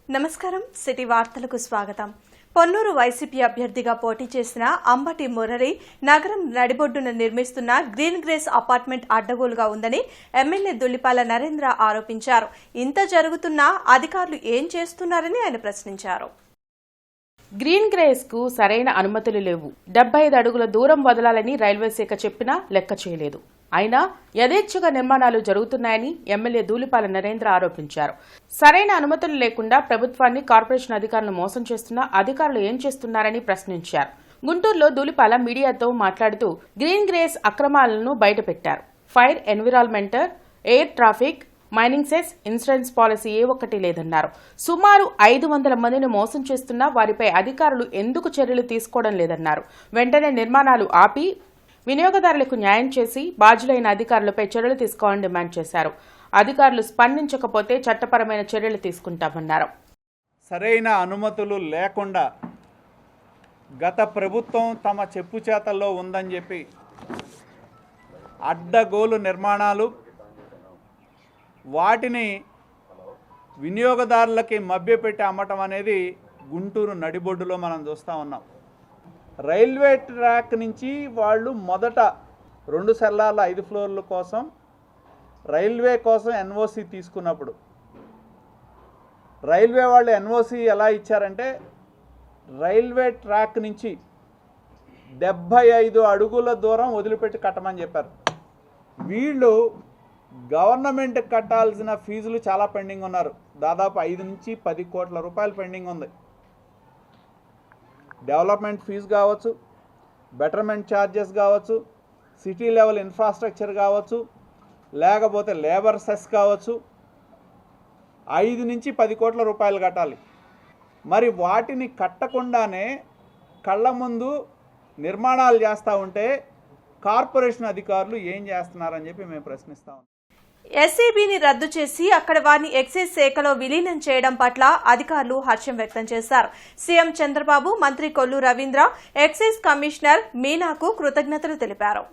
నమస్కారం సిటీ వార్తలకు స్వాగతం. పొన్నూరు వైసీపీ అభ్యర్థిగా పోటీ చేసిన అంబటి మురళి నగరం నడిబొడ్డున నిర్మిస్తున్న గ్రీన్ గ్రేస్ అపార్ట్మెంట్ అడ్డగోలుగా ఉందని ఎమ్మెల్యే దుల్లిపాల నరేంద్ర ఆరోపించారు. ఇంత జరుగుతున్నా అధికారులు ఏం చేస్తున్నారని ఆయన ప్రశ్నించారు. గ్రీన్ గ్రేస్ కు సరైన అనుమతులు లేవు. 75 అడుగుల దూరం వదలాలని రైల్వే శాఖ చెప్పినా లెక్క చేయలేదు. అయినా యథేచ్ఛగా నిర్మాణాలు జరుగుతున్నాయని ఎమ్మెల్యే ధూళిపాల నరేంద్ర ఆరోపించారు. సరైన అనుమతులు లేకుండా ప్రభుత్వాన్ని కార్పొరేషన్ అధికారులు మోసం చేస్తున్నా అధికారులు ఏం చేస్తున్నారని ప్రశ్నించారు. గుంటూరులో ధూళిపాల మీడియాతో మాట్లాడుతూ గ్రీన్ గ్రేస్ అక్రమాలను బయటపెట్టారు. Fire, environmental, air traffic, mining cess, insurance policy ఏ ఒక్కటి లేదన్నారు. సుమారు 500 మందిని మోసం చేస్తున్నా వారిపై అధికారులు ఎందుకు చర్యలు తీసుకోవడం లేదన్నారు. వెంటనే నిర్మాణాలు ఆపి వినియోగదారులకు న్యాయం చేసి బాధ్యులైన అధికారులపై చర్యలు తీసుకోవాలని డిమాండ్ చేశారు. అధికారులు స్పందించకపోతే చట్టపరమైన చర్యలు తీసుకుంటామన్నారు. సరైన అనుమతులు లేకుండా గత ప్రభుత్వం తమ చెప్పుచేతల్లో ఉందని చెప్పి అడ్డగోలు నిర్మాణాలు, వాటిని వినియోగదారులకి మభ్యపెట్టి అమ్మటం అనేది గుంటూరు నడిబొడ్డులో మనం చూస్తూ ఉన్నాం. రైల్వే ట్రాక్ నుంచి వాళ్ళు మొదట 2 సెల్లార్ల 5 ఫ్లోర్ల కోసం రైల్వే కోసం ఎన్ఓసి తీసుకున్నప్పుడు రైల్వే వాళ్ళు ఎన్ఓసి ఎలా ఇచ్చారంటే రైల్వే ట్రాక్ నుంచి 75 అడుగుల దూరం వదిలిపెట్టి కట్టమని చెప్పారు. వీళ్ళు గవర్నమెంట్ కట్టాల్సిన ఫీజులు చాలా పెండింగ్ ఉన్నారు. దాదాపు 5 నుంచి 10 కోట్ల రూపాయలు పెండింగ్ ఉంది. డెవలప్మెంట్ ఫీజు కావచ్చు, బెటర్మెంట్ ఛార్జెస్ కావచ్చు, సిటీ లెవెల్ ఇన్ఫ్రాస్ట్రక్చర్ కావచ్చు, లేకపోతే లేబర్ సెస్ కావచ్చు, 5 నుంచి 10 కోట్ల రూపాయలు కట్టాలి. మరి వాటిని కట్టకుండానే కళ్ళ ముందు నిర్మాణాలు చేస్తూ ఉంటే కార్పొరేషన్ అధికారులు ఏం చేస్తున్నారని చెప్పి మేము ప్రశ్నిస్తా ఉన్నాం. ఎస్ఈబీని రద్దు చేసి అక్కడ వారిని ఎక్సైజ్ శాఖలో విలీనం చేయడం పట్ల అధికారులు హర్షం వ్యక్తం చేశారు. సీఎం చంద్రబాబు, మంత్రి కొల్లు రవీంద్ర, ఎక్సైజ్ కమిషనర్ మీనాకు కృతజ్ఞతలు తెలిపారు.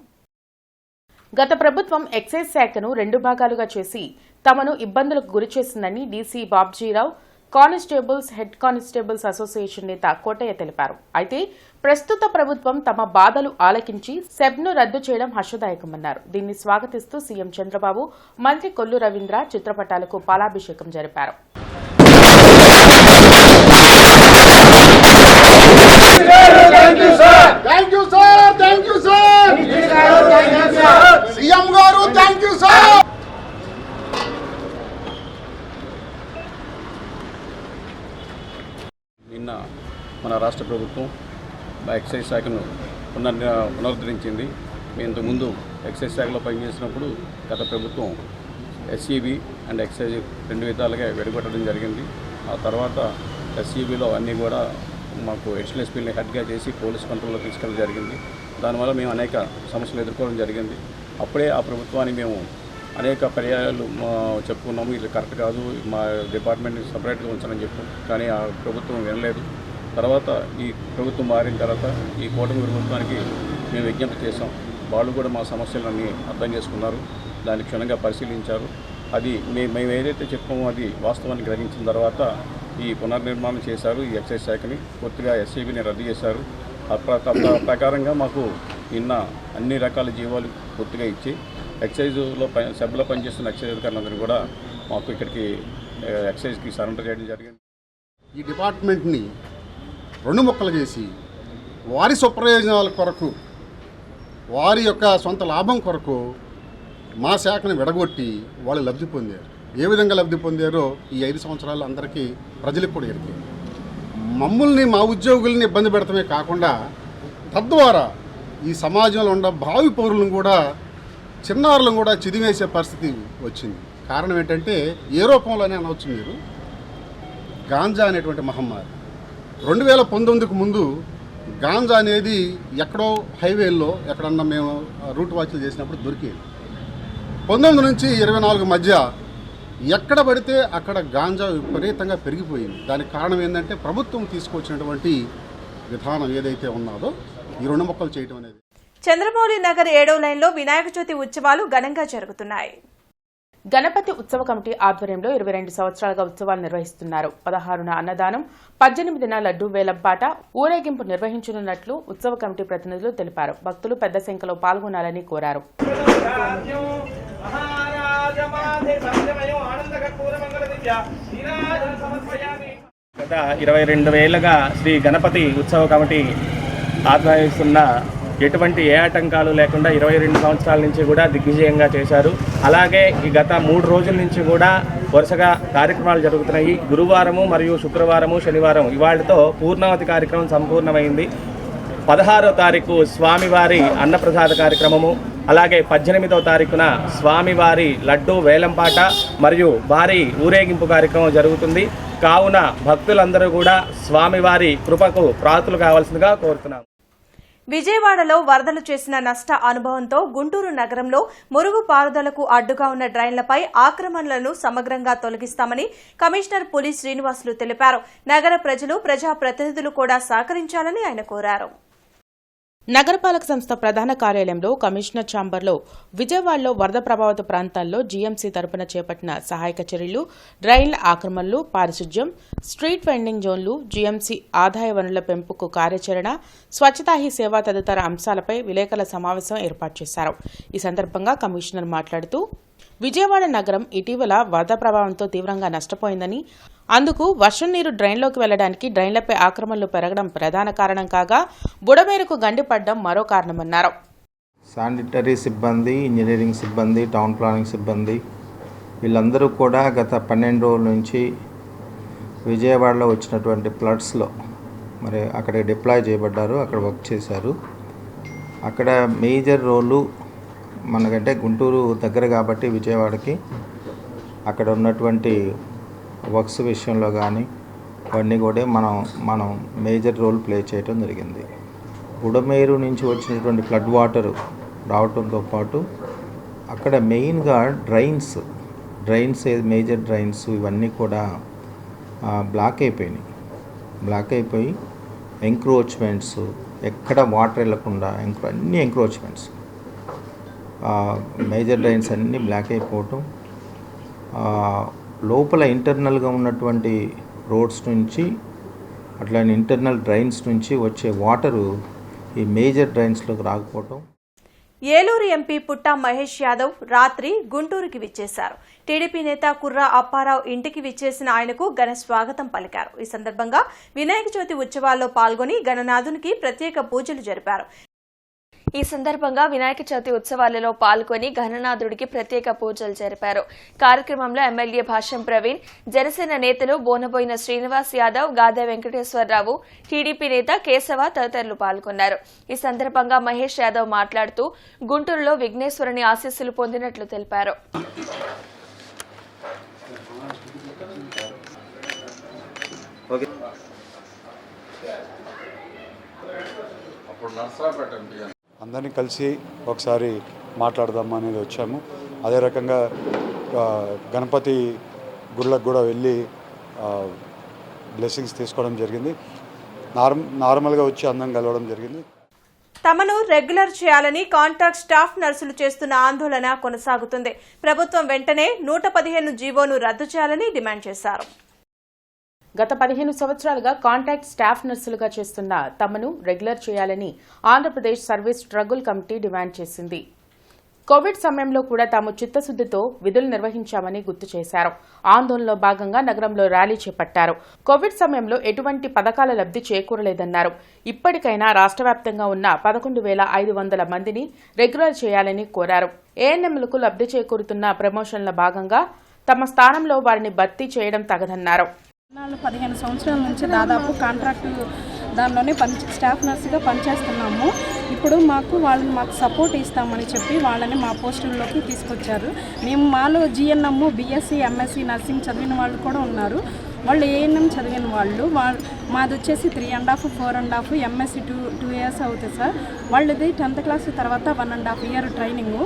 గత ప్రభుత్వం ఎక్సైజ్ శాఖను 2 భాగాలుగా చేసి తమను ఇబ్బందులకు గురిచేసిందని DC Babjirao, constables head constables association నేత కోటయ్య తెలిపారు. అయితే ప్రస్తుత ప్రభుత్వం తమ బాధలు ఆలకించి సెబ్ను రద్దు చేయడం హర్షదాయకమన్నారు. దీన్ని స్వాగతిస్తూ సీఎం చంద్రబాబు, మంత్రి కొల్లు రవీంద్ర చిత్రపటాలకు పాలాభిషేకం జరిపారు. నిన్న మన రాష్ట్ర ప్రభుత్వం ఎక్సైజ్ శాఖను పునరుద్ధరించింది. మేము ఇంతకుముందు ఎక్సైజ్ శాఖలో పనిచేసినప్పుడు గత ప్రభుత్వం ఎస్ఈబీ అండ్ ఎక్సైజ్ 2 విధాలుగా విడగొట్టడం జరిగింది. ఆ తర్వాత ఎస్ఈబీలో అన్నీ కూడా మాకు అడిషనల్ ఎస్పీని హెడ్గా చేసి పోలీస్ కంట్రోల్లో తీసుకెళ్ళడం జరిగింది. దానివల్ల మేము అనేక సమస్యలు ఎదుర్కోవడం జరిగింది. అప్పుడే ఆ ప్రభుత్వాన్ని మేము అనేక పర్యాయాలు చెప్పుకున్నాము, ఇది కరెక్ట్ కాదు, మా డిపార్ట్మెంట్ని సపరేట్గా ఉంచాలని చెప్పు. కానీ ఆ ప్రభుత్వం వినలేదు. తర్వాత ఈ ప్రభుత్వం మారిన తర్వాత ఈ కూటమి ప్రభుత్వానికి మేము విజ్ఞప్తి చేసాం. వాళ్ళు కూడా మా సమస్యలన్నీ అర్థం చేసుకున్నారు, దాన్ని క్షుణ్ణంగా పరిశీలించారు. అది మేము ఏదైతే చెప్పామో అది వాస్తవాన్ని గ్రహించిన తర్వాత ఈ పునర్నిర్మాణం చేశారు. ఈ ఎక్సైజ్ శాఖని పూర్తిగా ఎస్ఈబీని రద్దు చేశారు. ప్రకారంగా మాకు నిన్న అన్ని రకాల జీవాలు పూర్తిగా ఇచ్చి ఎక్సైజ్లో సభ్యులో పనిచేస్తున్న ఎక్సైజ్ అధికారులందరూ కూడా మాకు ఇక్కడికి ఎక్సైజ్కి సరెండర్ చేయడం జరిగింది. ఈ డిపార్ట్మెంట్ని 2 ముక్కలు చేసి వారి స్వప్రయోజనాల కొరకు, వారి యొక్క సొంత లాభం కొరకు మా శాఖను విడగొట్టి వాళ్ళు లబ్ధి పొందారు. ఏ విధంగా లబ్ధి పొందారో ఈ 5 సంవత్సరాలు అందరికీ ప్రజలకు కూడా ఎరికే. మమ్మల్ని, మా ఉద్యోగుల్ని ఇబ్బంది పెడతామే కాకుండా తద్వారా ఈ సమాజంలో ఉన్న భావి పౌరులను కూడా, చిన్నారులను కూడా చిదివేసే పరిస్థితి వచ్చింది. కారణం ఏంటంటే ఏ రూపంలోనే అనవచ్చు మీరు, గాంజా అనేటువంటి మహమ్మారి. 2019కు ముందు గాంజా అనేది ఎక్కడో హైవేల్లో ఎక్కడన్నా మేము రూట్ వాచ్లు చేసినప్పుడు దొరికేది. 19 నుంచి 24 మధ్య ఎక్కడ పడితే అక్కడ గాంజా విపరీతంగా పెరిగిపోయింది. దానికి కారణం ఏంటంటే ప్రభుత్వం తీసుకొచ్చినటువంటి విధానం ఏదైతే ఉన్నదో ఈ 2 ముక్కలు చేయడం అనేది. చంద్రమౌళి నగర్ 7వ లైన్లో వినాయక చవితి ఉత్సవాలు ఘనంగా జరుగుతున్నాయి. గణపతి ఉత్సవ కమిటీ ఆధ్వర్యంలో 22 సంవత్సరాలుగా ఉత్సవాలు నిర్వహిస్తున్నారు. 16న అన్నదానం, 18న లడ్డూ వేలంపాట, ఊరేగింపు నిర్వహించనున్నట్లు ఉత్సవ కమిటీ ప్రతినిధులు తెలిపారు. భక్తులు పెద్ద సంఖ్యలో పాల్గొనాలని కోరారు. గత 22 ఏళ్లుగా శ్రీ గణపతి ఉత్సవ కమిటీ ఆధ్వర్యిస్తున్న ఎటువంటి ఏ ఆటంకాలు లేకుండా 22 సంవత్సరాల నుంచి కూడా దిగ్విజయంగా చేశారు. అలాగే ఈ గత 3 రోజుల నుంచి కూడా వరుసగా కార్యక్రమాలు జరుగుతున్నాయి. గురువారము మరియు శుక్రవారము, శనివారం ఇవాళతో పూర్ణావతి కార్యక్రమం సంపూర్ణమైంది. 16వ తారీఖు స్వామివారి అన్నప్రసాద కార్యక్రమము, అలాగే 18వ తారీఖున స్వామివారి లడ్డూ వేలంపాట మరియు భారీ ఊరేగింపు కార్యక్రమం జరుగుతుంది. కావున భక్తులందరూ కూడా స్వామివారి కృపకు ప్రాతులు కావాల్సిందిగా కోరుతున్నాం. విజయవాడలో వరదలు చేసిన నష్ట అనుభవంతో గుంటూరు నగరంలో మురుగు పారుదలకు అడ్డుగా ఉన్న డ్రైన్లపై ఆక్రమణలను సమగ్రంగా తొలగిస్తామని కమిషనర్ పులి శ్రీనివాసులు తెలిపారు. నగర ప్రజలు, ప్రజాప్రతినిధులు కూడా సహకరించాలని ఆయన కోరారు. నగరపాలక సంస్థ ప్రధాన కార్యాలయంలో కమిషనర్ ఛాంబర్లో విజయవాడలో వరద ప్రభావిత ప్రాంతాల్లో జీఎంసీ తరపున చేపట్టిన సహాయక చర్యలు, డ్రైన్ల ఆక్రమణలు, పారిశుధ్యం, స్ట్రీట్ వెండింగ్ జోన్లు, జీఎంసీ ఆదాయ వనరుల పెంపుకు కార్యాచరణ, స్వచ్ఛతా హీ సేవ తదితర అంశాలపై విలేకరుల సమావేశం ఏర్పాటు చేశారు. ఈ సందర్భంగా కమిషనర్ మాట్లాడుతూ విజయవాడ నగరం ఇటీవల వరద ప్రభావంతో తీవ్రంగా నష్టపోయిందని, అందుకు వర్షం నీరు డ్రైన్లోకి వెళ్లడానికి డ్రైన్లపై ఆక్రమణలు పెరగడం ప్రధాన కారణం కాగా బుడమేరుకు గండిపడ్డం మరో కారణమన్నారు. శానిటరీ సిబ్బంది, ఇంజనీరింగ్ సిబ్బంది, టౌన్ ప్లానింగ్ సిబ్బంది వీళ్ళందరూ కూడా గత 12 రోజుల నుంచి విజయవాడలో వచ్చినటువంటి ఫ్లడ్స్లో మరి అక్కడ డిప్లాయ్ చేయబడ్డారు, అక్కడ వర్క్ చేశారు. అక్కడ మేజర్ రోలు మనకంటే గుంటూరు దగ్గర కాబట్టి విజయవాడకి అక్కడ ఉన్నటువంటి వర్క్స్ విషయంలో కానీ అవన్నీ కూడా మనం మేజర్ రోల్ ప్లే చేయడం జరిగింది. బుడమేరు నుంచి వచ్చినటువంటి ఫ్లడ్ వాటర్ రావడంతో పాటు అక్కడ మెయిన్గా డ్రైన్స్ మేజర్ డ్రైన్స్ ఇవన్నీ కూడా బ్లాక్ అయిపోయి ఎంక్రోచ్మెంట్స్, ఎక్కడ వాటర్ వెళ్ళకుండా అన్ని ఎంక్రోచ్మెంట్స్, మేజర్ డ్రైన్స్ అన్నీ బ్లాక్ అయిపోవటం, లోపల ఇంటర్నల్గా ఉన్నటువంటి రోడ్స్ నుంచి అట్లానే ఇంటర్నల్ డ్రైన్స్ నుంచి వచ్చే వాటరు ఈ మేజర్ డ్రైన్స్లోకి రాకపోవటం. ఏలూరు ఎంపీ పుట్టా మహేష్ యాదవ్ రాత్రి గుంటూరుకి విచ్చేశారు. టీడీపీ నేత కుర్రా అప్పారావు ఇంటికి విచ్చేసిన ఆయనకు ఘన స్వాగతం పలికారు. ఈ సందర్భంగా వినాయక చవితి ఉత్సవాల్లో పాల్గొని గణనాథునికి ప్రత్యేక పూజలు జరిపారు. ఈ సందర్భంగా వినాయక చవితి ఉత్సవాలలో పాల్గొని గణనాథుడికి ప్రత్యేక పూజలు జరిపారు. కార్యక్రమంలో ఎమ్మెల్యే భాష్యం ప్రవీణ్, జనసేన నేతలు బోనబోయిన శ్రీనివాస్ యాదవ్, గాదే వెంకటేశ్వరరావు, టీడీపీ నేత కేశవ తదితరులు పాల్గొన్నారు. ఈ సందర్భంగా మహేష్ యాదవ్ మాట్లాడుతూ గుంటూరులో విఘ్నేశ్వరుని ఆశీస్సులు పొందినట్లు తెలిపారు. అందరినీ కలిసి ఒకసారి మాట్లాడదాం అనేది వచ్చాము. అదే రకంగా గణపతి గుళ్ళకు కూడా వెళ్ళి బ్లెస్సింగ్స్ తీసుకోవడం జరిగింది. నార్మల్గా వచ్చి అందరం కలవడం జరిగింది. తమను రెగ్యులర్ చేయాలని కాంట్రాక్ట్ స్టాఫ్ నర్సులు చేస్తున్న ఆందోళన కొనసాగుతుంది. ప్రభుత్వం వెంటనే 115 జీవోను రద్దు చేయాలని డిమాండ్ చేశారు. గత 15 సంవత్సరాలుగా కాంట్రాక్ట్ స్టాఫ్ నర్సులుగా చేస్తున్న తమను రెగ్యులర్ చేయాలని Andhra Pradesh service struggle committee demand చేసింది. కోవిడ్ సమయంలో కూడా తాము చిత్తశుద్దితో విధులు నిర్వహించామని గుర్తు చేశారు. ఆందోళనలో భాగంగా నగరంలో ర్యాలీ చేపట్టారు. కోవిడ్ సమయంలో ఎటువంటి పథకాల లబ్ధి చేకూరలేదన్నారు. ఇప్పటికైనా రాష్ట్ర వ్యాప్తంగా ఉన్న 11,500 మందిని రెగ్యులర్ చేయాలని కోరారు. ఏఎన్ఎంలకు లబ్ధి చేకూరుతున్న ప్రమోషన్ల భాగంగా తమ స్థానంలో వారిని భర్తీ చేయడం తగదన్నారు. 15 సంవత్సరాల నుంచి దాదాపు కాంట్రాక్టు దానిలోనే స్టాఫ్ నర్సుగా పనిచేస్తున్నాము. ఇప్పుడు మాకు సపోర్ట్ ఇస్తామని చెప్పి వాళ్ళని మా పోస్టుల్లోకి తీసుకొచ్చారు. మాలో జిఎన్ఎం, బీఎస్సీ, ఎంఎస్సీ నర్సింగ్ చదివిన వాళ్ళు కూడా ఉన్నారు. వాళ్ళు ఏఎన్ఎం చదివిన వాళ్ళు మాది వచ్చేసి 3.5, 4.5, ఎంఎస్సీ 2 years అవుతుంది సార్. వాళ్ళది 10th క్లాస్ తర్వాత 1.5 year ట్రైనింగు.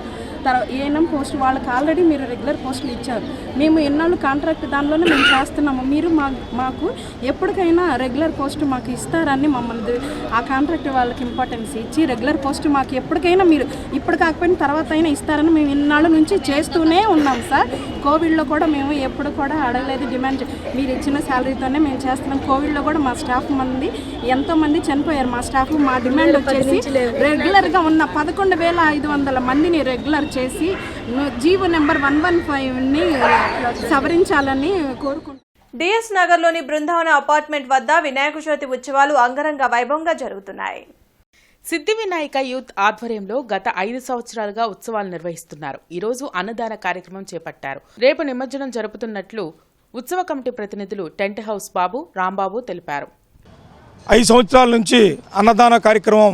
ఏఎన్ఎం పోస్ట్ వాళ్ళకి ఆల్రెడీ మీరు రెగ్యులర్ పోస్టులు ఇచ్చారు. మేము ఎన్నాళ్ళు కాంట్రాక్ట్ దానిలోనే మేము చేస్తున్నాము. మీరు మాకు ఎప్పటికైనా రెగ్యులర్ పోస్ట్ మాకు ఇస్తారని మమ్మల్ని ఆ కాంట్రాక్ట్ వాళ్ళకి ఇంపార్టెన్స్ ఇచ్చి రెగ్యులర్ పోస్ట్ మాకు ఎప్పటికైనా మీరు ఇప్పుడు కాకపోయినా తర్వాత అయినా ఇస్తారని మేము ఇన్నాళ్ళ నుంచి చేస్తూనే ఉన్నాం సార్. కోవిడ్లో కూడా మేము ఎప్పుడు కూడా అడగలేదు, డిమాండ్ మీరు ఇచ్చిన శాలరీతోనే మేము చేస్తున్నాం. కోవిడ్లో కూడా మా స్టాఫ్ ఎంతోమంది చనిపోయారు. మా స్టాఫ్ మా డిమాండ్ వచ్చేసి రెగ్యులర్గా ఉన్న 11,500 మందిని రెగ్యులర్ చేసి జీవో నెంబర్ 115ని సవరించాలని కోరుకుంటున్నాం. డిఎస్ నగర్లోని బృందావన అపార్ట్మెంట్ వద్ద వినాయక చవితి ఉత్సవాలు అంగరంగ వైభవంగా జరుగుతున్నాయి. సిద్ధి వినాయక యూత్ ఆధ్వర్యంలో గత 5 సంవత్సరాలుగా ఉత్సవాలు నిర్వహిస్తున్నారు. ఈ రోజు అన్నదాన కార్యక్రమం చేపట్టారు. రేపు నిమజ్జనం జరుపుతున్నట్లు ఉత్సవ కమిటీ ప్రతినిధులు టెంట్ హౌస్ బాబు, రాంబాబు తెలిపారు. 5 సంవత్సరాల నుంచి అన్నదాన కార్యక్రమం,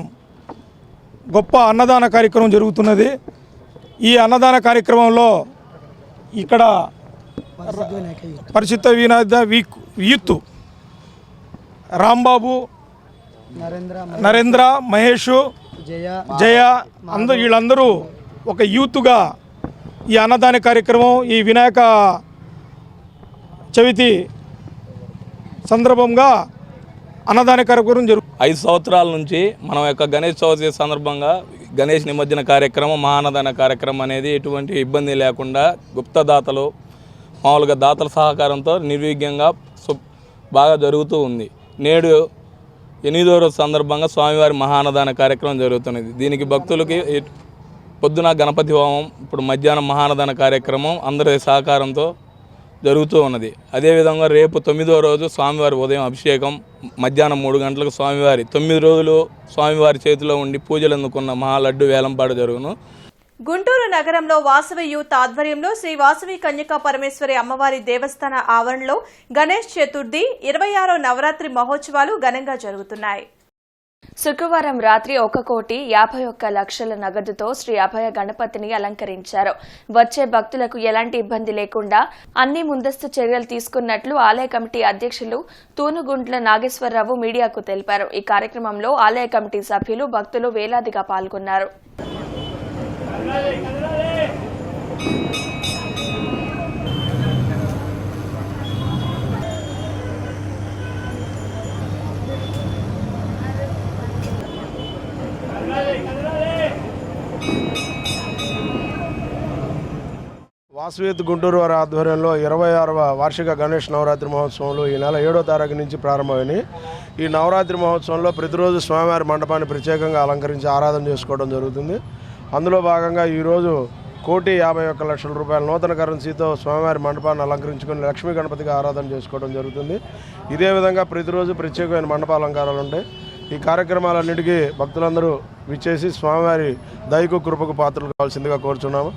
గొప్ప అన్నదాన కార్యక్రమం జరుగుతున్నది. ఈ అన్నదాన కార్యక్రమంలో ఇక్కడ పరిశుద్ధ వినాయక యూత్ రాంబాబు, నరేంద్ర, మహేష్, జయ వీళ్ళందరూ ఒక యూత్గా ఈ అన్నదాన కార్యక్రమం, ఈ వినాయక చవితి సందర్భంగా అన్నదాన కార్యక్రమం 5 సంవత్సరాల నుంచి మనం యొక్క గణేష్ చవితి సందర్భంగా గణేష్ నిమజ్జన కార్యక్రమం, మహాన్నదాన కార్యక్రమం అనేది ఎటువంటి ఇబ్బంది లేకుండా గుప్తదాతలు, మామూలుగా దాతల సహకారంతో నిర్విఘ్నంగా బాగా జరుగుతూ ఉంది. నేడు 8వ రోజు సందర్భంగా స్వామివారి మహాన్నదాన కార్యక్రమం జరుగుతున్నది. దీనికి భక్తులకి పొద్దున గణపతి హోమం, ఇప్పుడు మధ్యాహ్నం మహాన్నదాన కార్యక్రమం అందరి సహకారంతో జరుగుతూ ఉన్నది. అదేవిధంగా రేపు 9వ రోజు స్వామివారి ఉదయం అభిషేకం, మధ్యాహ్నం 3 గంటలకు స్వామివారి 9 రోజులు స్వామివారి చేతిలో ఉండి పూజలు అందుకున్న మహాలడ్డు వేలంపాట జరుగును. గుంటూరు నగరంలో వాసవి యూత్ ఆధ్వర్యంలో శ్రీ వాసవి కన్యకా పరమేశ్వరి అమ్మవారి దేవస్థాన ఆవరణలో గణేష్ చతుర్థి 26వ నవరాత్రి మహోత్సవాలు ఘనంగా జరుగుతున్నాయి. శుక్రవారం రాత్రి 1,51,00,000 నగదుతో శ్రీ అభయ గణపతిని అలంకరించారు. వచ్చే భక్తులకు ఎలాంటి ఇబ్బంది లేకుండా అన్ని ముందస్తు చర్యలు తీసుకున్నట్లు ఆలయ కమిటీ అధ్యక్షులు తూనుగుంట్ల నాగేశ్వరరావు మీడియాకు తెలిపారు. ఈ కార్యక్రమంలో ఆలయ కమిటీ సభ్యులు, భక్తులు వేలాదిగా పాల్గొన్నారు. వాసవి గుంటూరు వారి ఆధ్వర్యంలో 26వ వార్షిక గణేష్ నవరాత్రి మహోత్సవంలో ఈ నెల 7వ తారీఖు నుంచి ప్రారంభమైనాయి. ఈ నవరాత్రి మహోత్సవంలో ప్రతిరోజు స్వామివారి మండపాన్ని ప్రత్యేకంగా అలంకరించి ఆరాధన చేసుకోవడం జరుగుతుంది. అందులో భాగంగా ఈరోజు 1,51,00,000 రూపాయల నూతన కరెన్సీతో స్వామివారి మండపాన్ని అలంకరించుకుని లక్ష్మీ గణపతిగా ఆరాధన చేసుకోవడం జరుగుతుంది. ఇదే విధంగా ప్రతిరోజు ప్రత్యేకమైన మండప అలంకారాలు ఉంటాయి. ఈ కార్యక్రమాలన్నిటికీ భక్తులందరూ విచ్చేసి స్వామివారి దయకు కృపకు పాత్రలు కావాల్సిందిగా కోరుచున్నాము.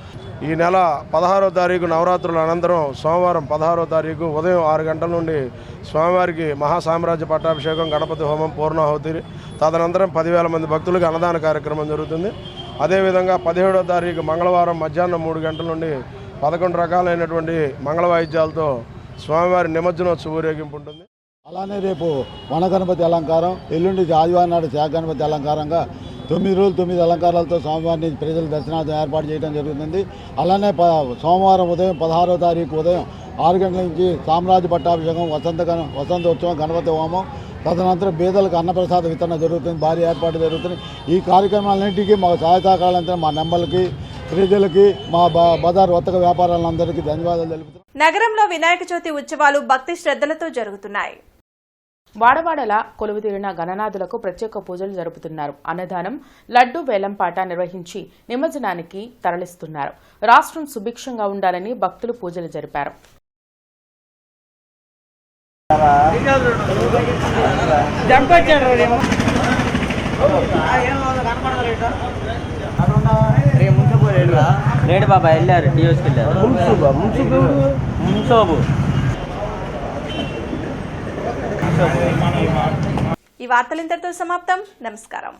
ఈ నెల 16వ తారీఖు నవరాత్రుల అనంతరం సోమవారం 16వ తారీఖు ఉదయం 6 గంటల నుండి స్వామివారికి మహాసామ్రాజ్య పట్టాభిషేకం, గణపతి హోమం, పూర్ణాహుతి, తదనంతరం 10,000 మంది భక్తులకు అన్నదాన కార్యక్రమం జరుగుతుంది. అదేవిధంగా 17వ తారీఖు మంగళవారం మధ్యాహ్నం 3 గంటల నుండి 11 రకాలైనటువంటి మంగళ వాయిద్యాలతో స్వామివారి నిమజ్జనోత్సవ ఊరేగింపు ఉంటుంది. అలానే రేపు వనగణపతి అలంకారం, ఎల్లుండి ఆదివారం నాడు శాఖ గణపతి అలంకారంగా 9 రోజులు 9 అలంకారాలతో స్వామివారిని ప్రజల దర్శనార్థం ఏర్పాటు చేయడం జరుగుతుంది. అలానే సోమవారం ఉదయం 16వ తారీఖు ఉదయం 6 గంటల నుంచి సామ్రాజ్య పట్టాభిషేకం, వసంతోత్సవం, గణపతి హోమం, తదనంతరం పేదలకు అన్నప్రసాద వితరణ జరుగుతుంది. భారీ ఏర్పాటు జరుగుతుంది. ఈ కార్యక్రమాలన్నింటికీ మా సహాయ సహకారాలంతా మా నెంబర్లకి, ప్రజలకి, మా బజార్ వర్తక వ్యాపారాలందరికీ ధన్యవాదాలు తెలుపుతున్నాం. నగరంలో వినాయక చవితి ఉత్సవాలు భక్తి శ్రద్ధలతో జరుగుతున్నాయి. వాడవాడలా కొలువుతీరిన గణనాథులకు ప్రత్యేక పూజలు జరుపుతున్నారు. అన్నదానం, లడ్డు వేలంపాట నిర్వహించి నిమజ్జనానికి తరలిస్తున్నారు. రాష్ట్రం సుభిక్షంగా ఉండాలని భక్తులు పూజలు జరిపారు. ఈ వార్తలు ఇంతటితో సమాప్తం. నమస్కారం.